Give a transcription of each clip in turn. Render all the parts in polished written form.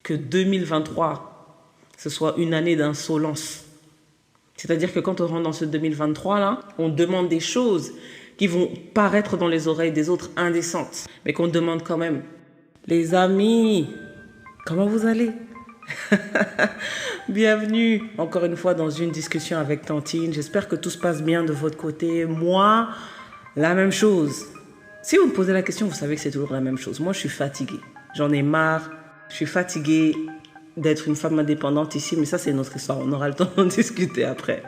que 2023, ce soit une année d'insolence. C'est-à-dire que quand on rentre dans ce 2023-là, on demande des choses qui vont paraître dans les oreilles des autres indécentes, mais qu'on demande quand même. Les amis, comment vous allez? Bienvenue encore une fois dans une discussion avec Tantine. J'espère que tout se passe bien de votre côté. Moi, la même chose. Si vous me posez la question, vous savez que c'est toujours la même chose. Moi, je suis fatiguée. J'en ai marre. Je suis fatiguée d'être une femme indépendante ici, mais ça, c'est notre histoire. On aura le temps d'en discuter après.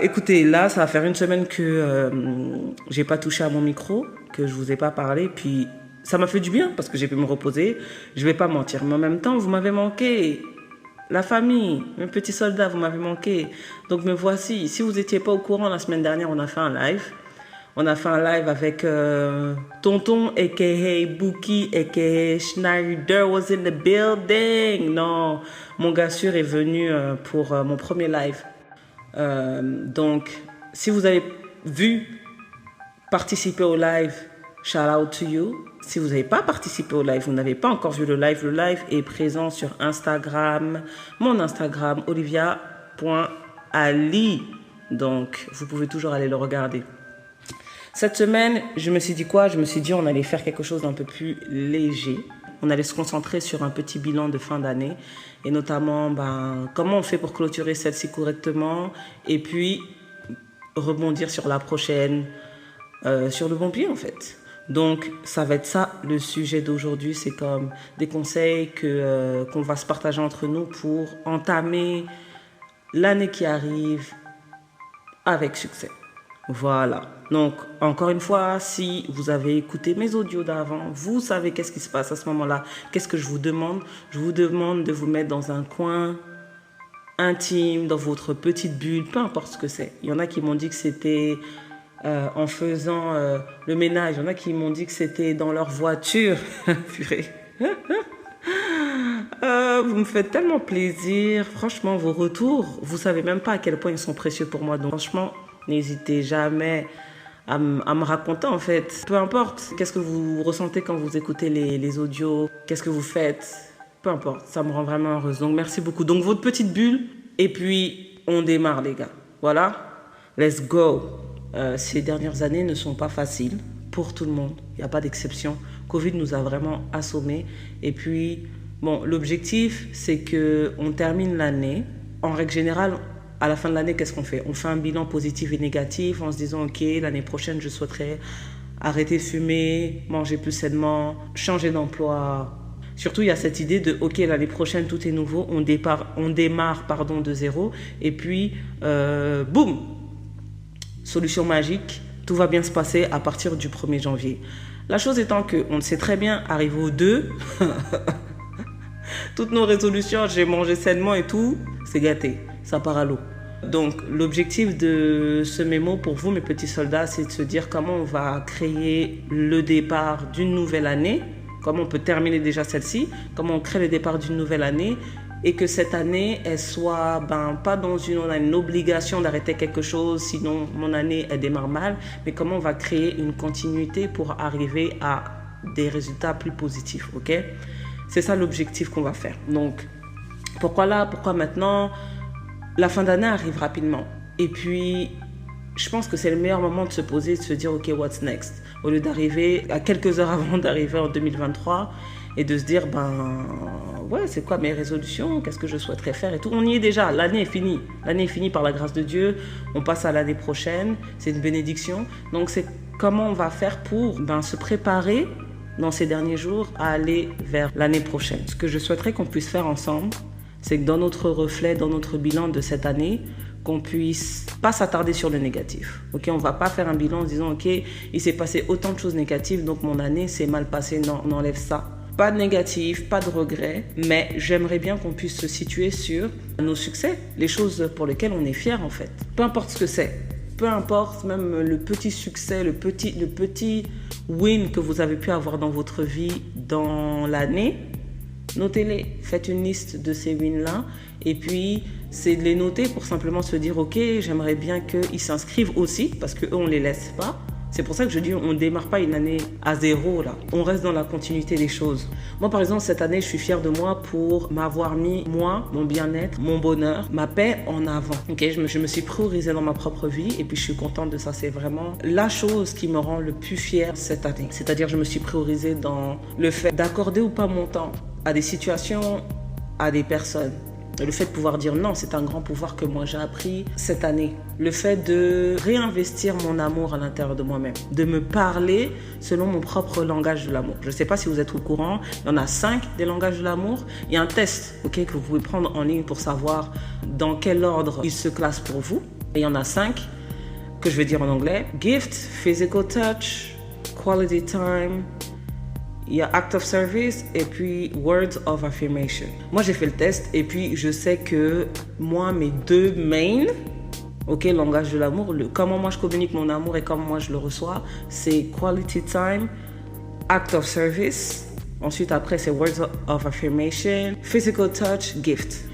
Écoutez, là, ça va faire une semaine que j'ai pas touché à mon micro, que je vous ai pas parlé, puis ça m'a fait du bien parce que j'ai pu me reposer. Je vais pas mentir, mais en même temps, vous m'avez manqué. La famille, mes petits soldats, vous m'avez manqué. Donc me voici. Si vous n'étiez pas au courant, la semaine dernière, on a fait un live. On a fait un live avec Tonton, a.k.a. Bookie, a.k.a. Schneider was in the building. Non, mon gars sûr est venu pour mon premier live. Donc, si vous avez vu participer au live, shout out to you. Si vous n'avez pas participé au live, vous n'avez pas encore vu le live est présent sur Instagram, mon Instagram, olivia.ali. Donc, vous pouvez toujours aller le regarder. Cette semaine, je me suis dit quoi? Je me suis dit on allait faire quelque chose d'un peu plus léger. On allait se concentrer sur un petit bilan de fin d'année et notamment comment on fait pour clôturer celle-ci correctement et puis rebondir sur la prochaine, sur le bon pied en fait. Donc ça va être ça le sujet d'aujourd'hui, c'est comme des conseils qu'on va se partager entre nous pour entamer l'année qui arrive avec succès. Voilà. Donc, encore une fois, si vous avez écouté mes audios d'avant, vous savez qu'est-ce qui se passe à ce moment-là. Qu'est-ce que je vous demande? Je vous demande de vous mettre dans un coin intime, dans votre petite bulle, peu importe ce que c'est. Il y en a qui m'ont dit que c'était en faisant le ménage. Il y en a qui m'ont dit que c'était dans leur voiture. Purée. Vous me faites tellement plaisir. Franchement, vos retours, vous savez même pas à quel point ils sont précieux pour moi. Donc, franchement, n'hésitez jamais à me raconter en fait. Peu importe, qu'est-ce que vous ressentez quand vous écoutez les audios, qu'est-ce que vous faites, peu importe, ça me rend vraiment heureuse. Donc merci beaucoup. Donc votre petite bulle, et puis on démarre les gars. Voilà, let's go. Ces dernières années ne sont pas faciles pour tout le monde, il n'y a pas d'exception. Covid nous a vraiment assommés. Et puis, bon, l'objectif c'est qu'on termine l'année. En règle générale, à la fin de l'année, qu'est-ce qu'on fait? On fait un bilan positif et négatif en se disant, ok, l'année prochaine, je souhaiterais arrêter de fumer, manger plus sainement, changer d'emploi. Surtout, il y a cette idée de, ok, l'année prochaine, tout est nouveau, on démarre de zéro, et puis, boum, solution magique, tout va bien se passer à partir du 1er janvier. La chose étant qu'on le sait très bien, arrivé au 2, toutes nos résolutions, j'ai mangé sainement et tout, c'est gâté. Ça part à l'eau. Donc, l'objectif de ce mémo pour vous, mes petits soldats, c'est de se dire comment on va créer le départ d'une nouvelle année, comment on peut terminer déjà celle-ci, comment on crée le départ d'une nouvelle année et que cette année, elle soit pas dans on a une obligation d'arrêter quelque chose, sinon mon année, elle démarre mal, mais comment on va créer une continuité pour arriver à des résultats plus positifs, ok? C'est ça l'objectif qu'on va faire. Donc, pourquoi là? Pourquoi maintenant? La fin d'année arrive rapidement. Et puis, je pense que c'est le meilleur moment de se poser, de se dire, OK, what's next? Au lieu d'arriver à quelques heures avant d'arriver en 2023 et de se dire, ouais, c'est quoi mes résolutions? Qu'est-ce que je souhaiterais faire et tout? On y est déjà. L'année est finie. L'année est finie par la grâce de Dieu. On passe à l'année prochaine. C'est une bénédiction. Donc, c'est comment on va faire pour se préparer dans ces derniers jours à aller vers l'année prochaine. Ce que je souhaiterais qu'on puisse faire ensemble, c'est que dans notre reflet, dans notre bilan de cette année, qu'on puisse pas s'attarder sur le négatif. Ok, on va pas faire un bilan en se disant, ok, il s'est passé autant de choses négatives, donc mon année s'est mal passée. Non, on enlève ça. Pas de négatif, pas de regret, mais j'aimerais bien qu'on puisse se situer sur nos succès, les choses pour lesquelles on est fier en fait. Peu importe ce que c'est, peu importe même le petit succès, le petit win que vous avez pu avoir dans votre vie dans l'année. Notez-les, faites une liste de ces wins-là et puis c'est de les noter pour simplement se dire ok, j'aimerais bien qu'ils s'inscrivent aussi parce qu'eux on ne les laisse pas C'est pour ça que je dis, on ne démarre pas une année à zéro, là. On reste dans la continuité des choses. Moi, par exemple, cette année, je suis fière de moi pour m'avoir mis, moi, mon bien-être, mon bonheur, ma paix en avant. Okay, je me suis priorisée dans ma propre vie et puis je suis contente de ça. C'est vraiment la chose qui me rend le plus fière cette année. C'est-à-dire, je me suis priorisée dans le fait d'accorder ou pas mon temps à des situations, à des personnes. Le fait de pouvoir dire non, c'est un grand pouvoir que moi j'ai appris cette année. Le fait de réinvestir mon amour à l'intérieur de moi-même. De me parler selon mon propre langage de l'amour. Je ne sais pas si vous êtes au courant, il y en a 5 des langages de l'amour. Il y a un test que vous pouvez prendre en ligne pour savoir dans quel ordre il se classe pour vous. Et il y en a 5 que je vais dire en anglais. Gift, physical touch, quality time, il y a act of service et puis words of affirmation. Moi, j'ai fait le test et puis je sais que moi, mes 2 main, langage de l'amour, comment moi je communique mon amour et comment moi je le reçois, c'est quality time, act of service. Ensuite, après, c'est words of affirmation, physical touch, gift.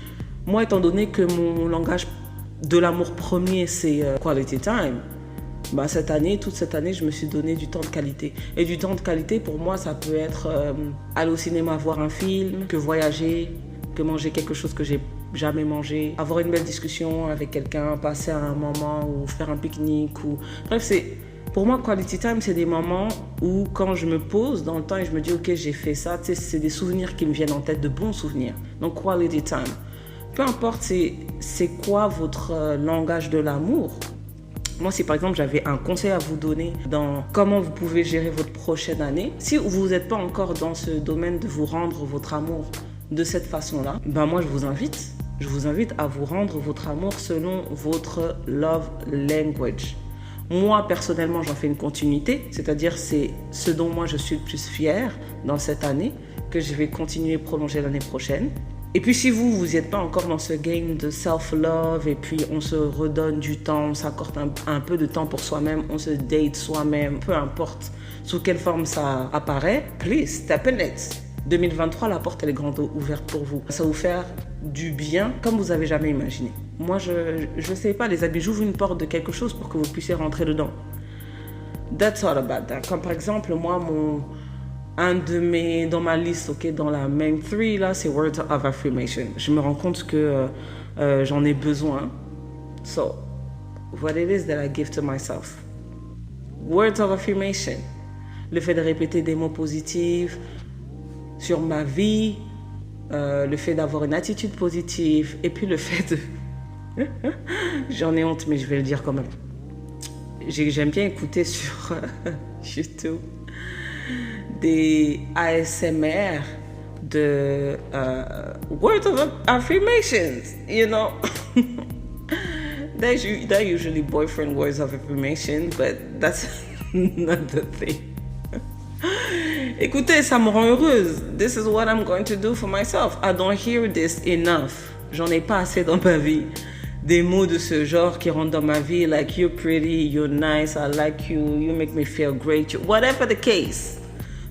Moi, étant donné que mon langage de l'amour premier, c'est quality time, toute cette année, je me suis donné du temps de qualité. Et du temps de qualité, pour moi, ça peut être aller au cinéma voir un film, que voyager, que manger quelque chose que j'ai jamais mangé, avoir une belle discussion avec quelqu'un, passer un moment ou faire un pique-nique. Bref, pour moi, quality time, c'est des moments où quand je me pose dans le temps et je me dis, ok, j'ai fait ça, c'est des souvenirs qui me viennent en tête, de bons souvenirs. Donc, quality time. Peu importe c'est quoi votre langage de l'amour. Moi, si par exemple j'avais un conseil à vous donner dans comment vous pouvez gérer votre prochaine année, si vous n'êtes pas encore dans ce domaine de vous rendre votre amour de cette façon-là, moi je vous invite à vous rendre votre amour selon votre love language. Moi, personnellement, j'en fais une continuité, c'est-à-dire c'est ce dont moi je suis le plus fière dans cette année, que je vais continuer à prolonger l'année prochaine. Et puis si vous n'y êtes pas encore dans ce game de self-love et puis on se redonne du temps, on s'accorde un peu de temps pour soi-même, on se date soi-même, peu importe sous quelle forme ça apparaît, please, step in it. 2023, la porte elle est grande ouverte pour vous. Ça va vous faire du bien comme vous avez jamais imaginé. Moi, je sais pas les amis, j'ouvre une porte de quelque chose pour que vous puissiez rentrer dedans. That's all about that. Comme par exemple, moi, dans ma liste, dans la main 3, là, c'est words of affirmation. Je me rends compte que j'en ai besoin. So, what it is that I give to myself? Words of affirmation. Le fait de répéter des mots positifs sur ma vie, le fait d'avoir une attitude positive, et puis le fait de... J'en ai honte, mais je vais le dire quand même. J'aime bien écouter sur YouTube des ASMR de words of affirmations, you know. They're usually boyfriend words of affirmation, but that's not the thing. Écoutez, ça me rend heureuse. This is what I'm going to do for myself. I don't hear this enough. J'en ai pas assez dans ma vie. Des mots de ce genre qui rentrent dans ma vie, like you're pretty, you're nice, I like you, you make me feel great, whatever the case.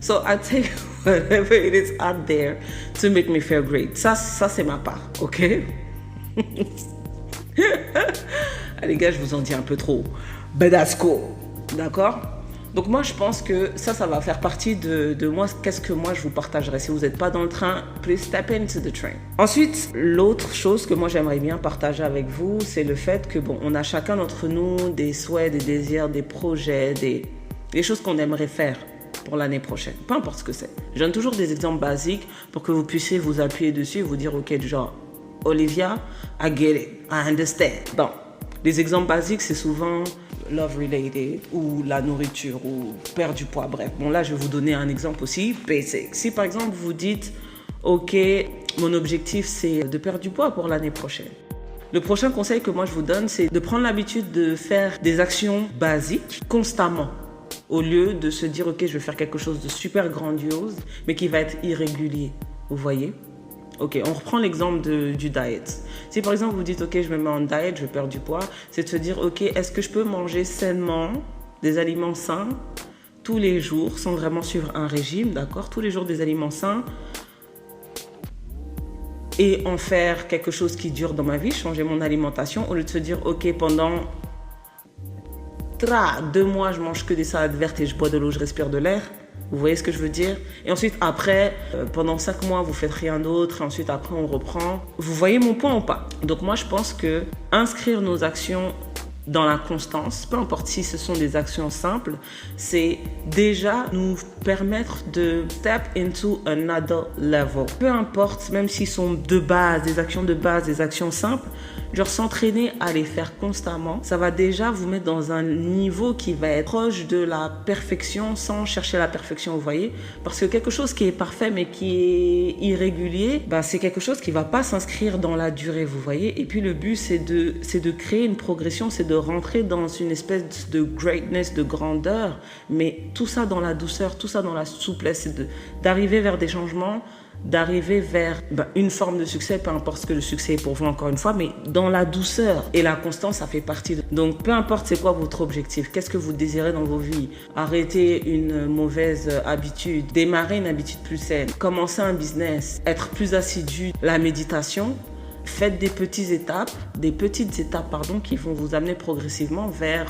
So I take whatever it is out there to make me feel great. Ça c'est ma part, ok? Les gars, je vous en dis un peu trop. But that's cool, d'accord? Donc moi, je pense que ça va faire partie de moi. Qu'est-ce que moi, je vous partagerai? Si vous n'êtes pas dans le train, please step into the train. Ensuite, l'autre chose que moi, j'aimerais bien partager avec vous, c'est le fait que, on a chacun d'entre nous des souhaits, des désirs, des projets, des choses qu'on aimerait faire pour l'année prochaine. Peu importe ce que c'est. Je donne toujours des exemples basiques pour que vous puissiez vous appuyer dessus et vous dire, ok, du genre, Olivia, I get it, I understand. Bon, les exemples basiques, c'est souvent love related ou la nourriture ou perdre du poids, bref. Bon, là, je vais vous donner un exemple aussi basic. Si par exemple, vous dites, ok, mon objectif, c'est de perdre du poids pour l'année prochaine. Le prochain conseil que moi, je vous donne, c'est de prendre l'habitude de faire des actions basiques constamment. Au lieu de se dire, ok, je vais faire quelque chose de super grandiose, mais qui va être irrégulier. Vous voyez? Ok, on reprend l'exemple du diet. Si par exemple vous dites, ok, je me mets en diet, je vais perdre du poids, c'est de se dire, ok, est-ce que je peux manger sainement des aliments sains tous les jours, sans vraiment suivre un régime, d'accord? Tous les jours des aliments sains et en faire quelque chose qui dure dans ma vie, changer mon alimentation, au lieu de se dire, ok, pendant 2 mois, je mange que des salades vertes et je bois de l'eau, je respire de l'air. Vous voyez ce que je veux dire? Et ensuite, après, pendant 5 mois, vous faites rien d'autre. Et ensuite, après, on reprend. Vous voyez mon point ou pas? Donc moi, je pense que inscrire nos actions dans la constance, peu importe si ce sont des actions simples, c'est déjà nous permettre de step into another level. Peu importe, même s'ils sont de base, des actions de base, des actions simples, genre s'entraîner à les faire constamment, ça va déjà vous mettre dans un niveau qui va être proche de la perfection sans chercher la perfection, vous voyez? Parce que quelque chose qui est parfait mais qui est irrégulier, bah, c'est quelque chose qui va pas s'inscrire dans la durée, vous voyez? Et puis le but, c'est de créer une progression, c'est de rentrer dans une espèce de greatness, de grandeur, mais tout ça dans la douceur, tout ça dans la souplesse, c'est d'arriver vers des changements, d'arriver vers une forme de succès, peu importe ce que le succès est pour vous encore une fois, mais dans la douceur. Et la constance, ça fait partie de... Donc peu importe c'est quoi votre objectif, qu'est-ce que vous désirez dans vos vies, arrêter une mauvaise habitude, démarrer une habitude plus saine, commencer un business, être plus assidu, la méditation, faites des petites étapes qui vont vous amener progressivement vers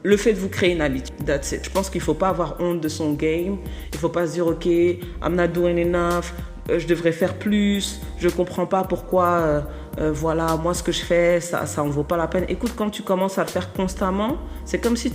le fait de vous créer une habitude. That's it. Je pense qu'il ne faut pas avoir honte de son game. Il ne faut pas se dire, OK, I'm not doing enough, je devrais faire plus, je ne comprends pas pourquoi, voilà, moi ce que je fais, ça en vaut pas la peine. Écoute, quand tu commences à le faire constamment, c'est comme si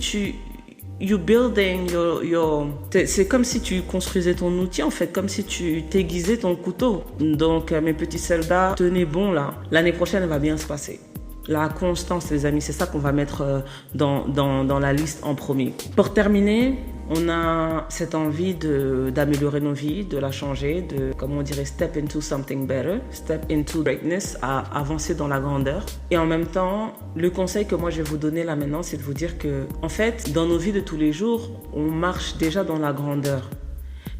c'est comme si tu construisais ton outil en fait, comme si tu t'aiguisais ton couteau. Donc mes petits soldats, tenez bon là. L'année prochaine, elle va bien se passer. La constance, les amis, c'est ça qu'on va mettre dans la liste en premier. Pour terminer, on a cette envie d'améliorer nos vies, de la changer, comment on dirait, step into something better, step into greatness, à avancer dans la grandeur. Et en même temps, le conseil que moi je vais vous donner là maintenant, c'est de vous dire que, en fait, dans nos vies de tous les jours, on marche déjà dans la grandeur.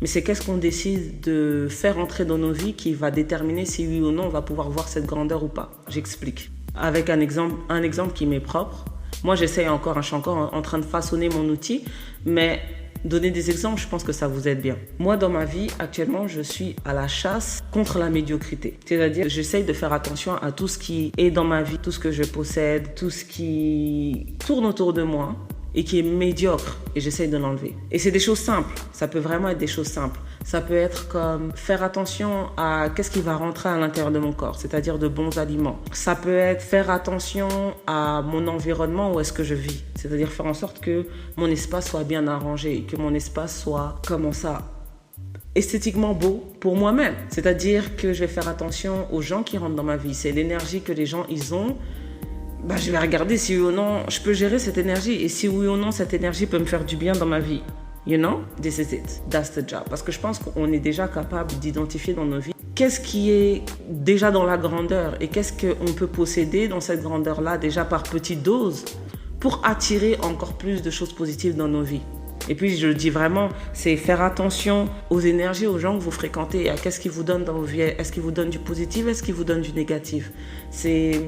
Mais c'est qu'est-ce qu'on décide de faire entrer dans nos vies qui va déterminer si oui ou non on va pouvoir voir cette grandeur ou pas. J'explique. Avec un exemple qui m'est propre. Moi, je suis encore en train de façonner mon outil, mais donner des exemples, je pense que ça vous aide bien. Moi, dans ma vie, actuellement, je suis à la chasse contre la médiocrité. C'est-à-dire, j'essaye de faire attention à tout ce qui est dans ma vie, tout ce que je possède, tout ce qui tourne autour de moi et qui est médiocre, et j'essaye de l'enlever. Et c'est des choses simples, ça peut vraiment être des choses simples. Ça peut être comme faire attention à qu'est-ce qui va rentrer à l'intérieur de mon corps, c'est-à-dire de bons aliments. Ça peut être faire attention à mon environnement, où est-ce que je vis, c'est-à-dire faire en sorte que mon espace soit bien arrangé, que mon espace soit, comment ça, esthétiquement beau pour moi-même. C'est-à-dire que je vais faire attention aux gens qui rentrent dans ma vie, c'est l'énergie que les gens ils ont. Je vais regarder si oui ou non je peux gérer cette énergie et si oui ou non cette énergie peut me faire du bien dans ma vie. You know, this is it, that's the job. Parce que je pense qu'on est déjà capable d'identifier dans nos vies qu'est-ce qui est déjà dans la grandeur et qu'est-ce qu'on peut posséder dans cette grandeur-là déjà par petites doses pour attirer encore plus de choses positives dans nos vies. Et puis je le dis vraiment, c'est faire attention aux énergies, aux gens que vous fréquentez, à qu'est-ce qu'ils vous donnent dans vos vies. Est-ce qu'ils vous donnent du positif, est-ce qu'ils vous donnent du négatif. C'est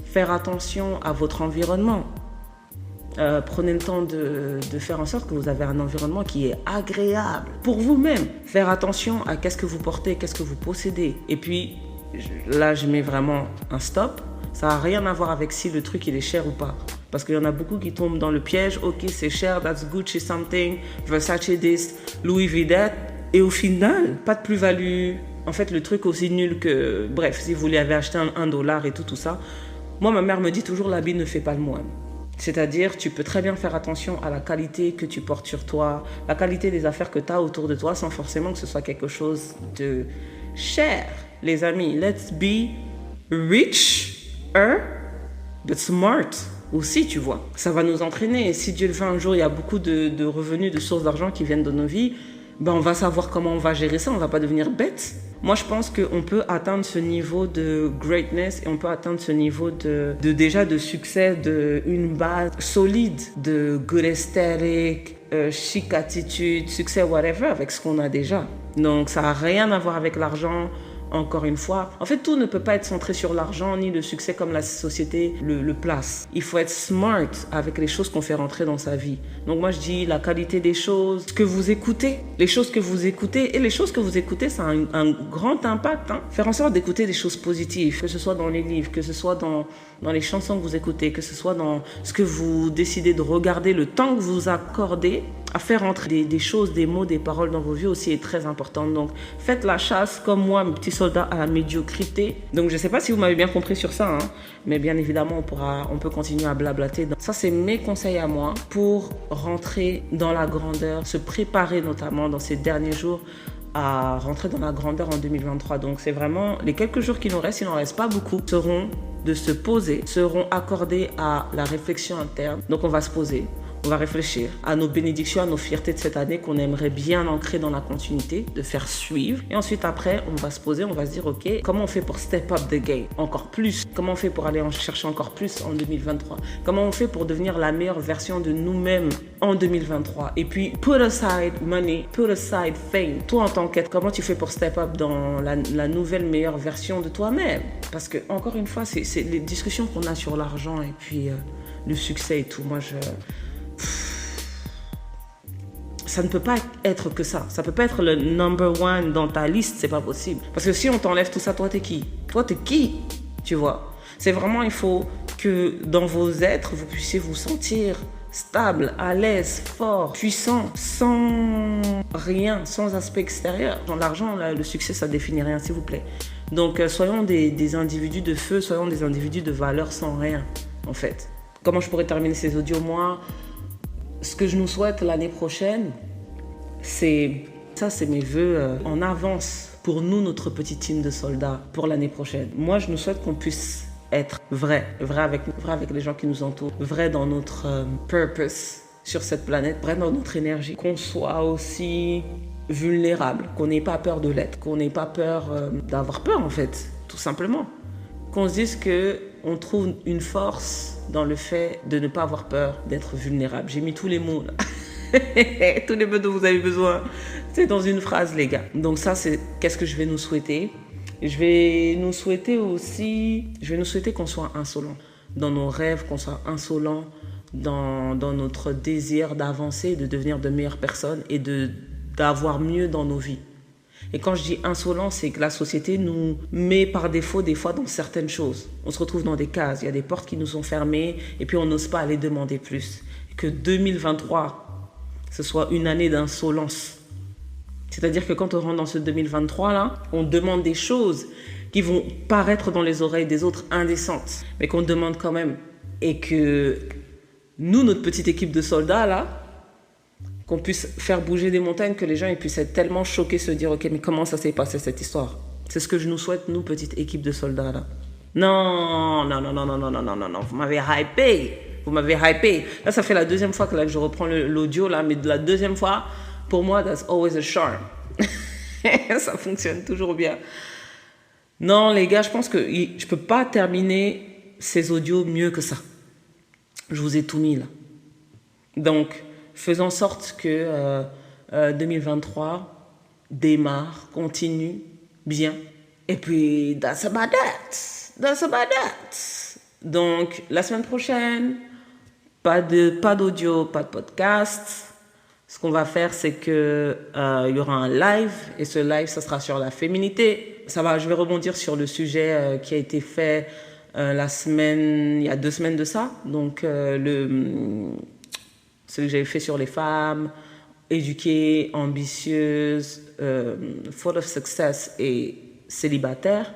faire attention à votre environnement. Prenez le temps de faire en sorte que vous avez un environnement qui est agréable pour vous-même. Faire attention à qu'est-ce que vous portez, qu'est-ce que vous possédez. Et puis, là, je mets vraiment un stop. Ça n'a rien à voir avec si le truc, il est cher ou pas. Parce qu'il y en a beaucoup qui tombent dans le piège. Ok, c'est cher, that's Gucci something, Versace this, Louis Vuitton. Et au final, pas de plus-value. En fait, le truc aussi nul que... Bref, si vous lui avez acheté $1 et tout ça. Moi, ma mère me dit toujours, l'habit ne fait pas le moine. C'est-à-dire, tu peux très bien faire attention à la qualité que tu portes sur toi, la qualité des affaires que tu as autour de toi, sans forcément que ce soit quelque chose de cher. Les amis, let's be rich, but smart aussi, tu vois. Ça va nous entraîner. Et si Dieu le veut, un jour, il y a beaucoup de revenus, de sources d'argent qui viennent de nos vies, on va savoir comment on va gérer ça, on ne va pas devenir bête. Moi, je pense qu'on peut atteindre ce niveau de greatness et on peut atteindre ce niveau de succès, d'une base solide, de good aesthetic, chic attitude, succès, whatever, avec ce qu'on a déjà. Donc, ça n'a rien à voir avec l'argent. encore une fois. En fait, tout ne peut pas être centré sur l'argent ni le succès comme la société le place. Il faut être smart avec les choses qu'on fait rentrer dans sa vie. Donc moi, je dis la qualité des choses, ce que vous écoutez, les choses que vous écoutez. Et les choses que vous écoutez, ça a un grand impact. Faire en sorte d'écouter des choses positives, que ce soit dans les livres, que ce soit dans les chansons que vous écoutez, que ce soit dans ce que vous décidez de regarder, le temps que vous accordez à faire entrer des choses, des mots, des paroles dans vos vies aussi est très importante. Donc, faites la chasse, comme moi, mes petits soldats, à la médiocrité. Donc, je ne sais pas si vous m'avez bien compris sur ça, mais bien évidemment, on peut continuer à blablater. Donc, ça, c'est mes conseils à moi pour rentrer dans la grandeur, se préparer notamment dans ces derniers jours à rentrer dans la grandeur en 2023. Donc, c'est vraiment les quelques jours qui nous restent, il n'en reste pas beaucoup, seront de se poser, seront accordés à la réflexion interne. Donc, on va se poser. On va réfléchir à nos bénédictions, à nos fiertés de cette année qu'on aimerait bien ancrer dans la continuité, de faire suivre. Et ensuite, après, on va se poser, on va se dire, OK, comment on fait pour step up the game encore plus? Comment on fait pour aller en chercher encore plus en 2023? Comment on fait pour devenir la meilleure version de nous-mêmes en 2023? Et puis, put aside money, put aside fame. Toi, en tant qu'être, comment tu fais pour step up dans la nouvelle meilleure version de toi-même? Parce que, encore une fois, c'est les discussions qu'on a sur l'argent et puis le succès et tout. Moi, ça ne peut pas être que ça. Ça peut pas être le number one dans ta liste, c'est pas possible. Parce que si on t'enlève tout ça, toi t'es qui? Toi t'es qui? Tu vois? C'est vraiment, il faut que dans vos êtres, vous puissiez vous sentir stable, à l'aise, fort, puissant, sans rien, sans aspect extérieur. Dans l'argent, le succès, ça définit rien, s'il vous plaît. Donc, soyons des individus de feu, soyons des individus de valeur sans rien, en fait. Comment je pourrais terminer ces audios? Moi, ce que je nous souhaite l'année prochaine, c'est mes vœux en avance pour nous, notre petit team de soldats, pour l'année prochaine. Moi, je nous souhaite qu'on puisse être vrai avec les gens qui nous entourent, vrai dans notre purpose sur cette planète, vrai dans notre énergie, qu'on soit aussi vulnérable, qu'on n'ait pas peur de l'être, qu'on n'ait pas peur d'avoir peur en fait, tout simplement. Qu'on se dise qu'on trouve une force dans le fait de ne pas avoir peur d'être vulnérable. J'ai mis tous les mots là. Tous les mots dont vous avez besoin. C'est dans une phrase, les gars. Donc ça, c'est qu'est-ce que je vais nous souhaiter. Je vais nous souhaiter qu'on soit insolent dans nos rêves, qu'on soit insolent dans notre désir d'avancer, de devenir de meilleures personnes et d'avoir mieux dans nos vies. Et quand je dis insolent, c'est que la société nous met par défaut des fois dans certaines choses. On se retrouve dans des cases, il y a des portes qui nous sont fermées et puis on n'ose pas aller demander plus. Et que 2023, ce soit une année d'insolence. C'est-à-dire que quand on rentre dans ce 2023-là, on demande des choses qui vont paraître dans les oreilles des autres indécentes, mais qu'on demande quand même. Et que nous, notre petite équipe de soldats, là, qu'on puisse faire bouger des montagnes, que les gens ils puissent être tellement choqués, se dire « Ok, mais comment ça s'est passé cette histoire ?» C'est ce que je nous souhaite, nous, petite équipe de soldats, là. Non, vous m'avez hypé. Vous m'avez hypé. Là, ça fait la deuxième fois que je reprends l'audio, là, mais de la deuxième fois, pour moi, that's always a charm. Ça fonctionne toujours bien. Non, les gars, je pense que je peux pas terminer ces audios mieux que ça. Je vous ai tout mis, là. Donc, faisons en sorte que 2023 démarre, continue bien. Et puis, that's about that. Donc, la semaine prochaine, pas d'audio, pas de podcast. Ce qu'on va faire, c'est que il y aura un live. Et ce live, ça sera sur la féminité. Je vais rebondir sur le sujet qui a été fait il y a 2 semaines de ça. Donc, celui que j'avais fait sur les femmes, éduquées, ambitieuses, full of success et célibataires.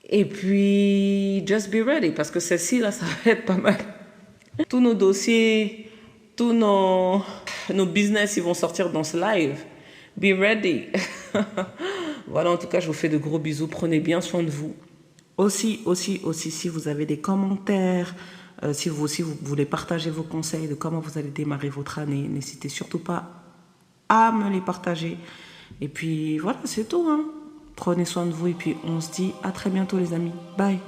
Et puis, just be ready, parce que celle-ci, là, ça va être pas mal. Tous nos dossiers, tous nos business, ils vont sortir dans ce live. Be ready. Voilà, en tout cas, je vous fais de gros bisous. Prenez bien soin de vous. Aussi, si vous avez des commentaires, si vous voulez partager vos conseils de comment vous allez démarrer votre année, n'hésitez surtout pas à me les partager. Et puis voilà, c'est tout. Prenez soin de vous et puis on se dit à très bientôt les amis. Bye.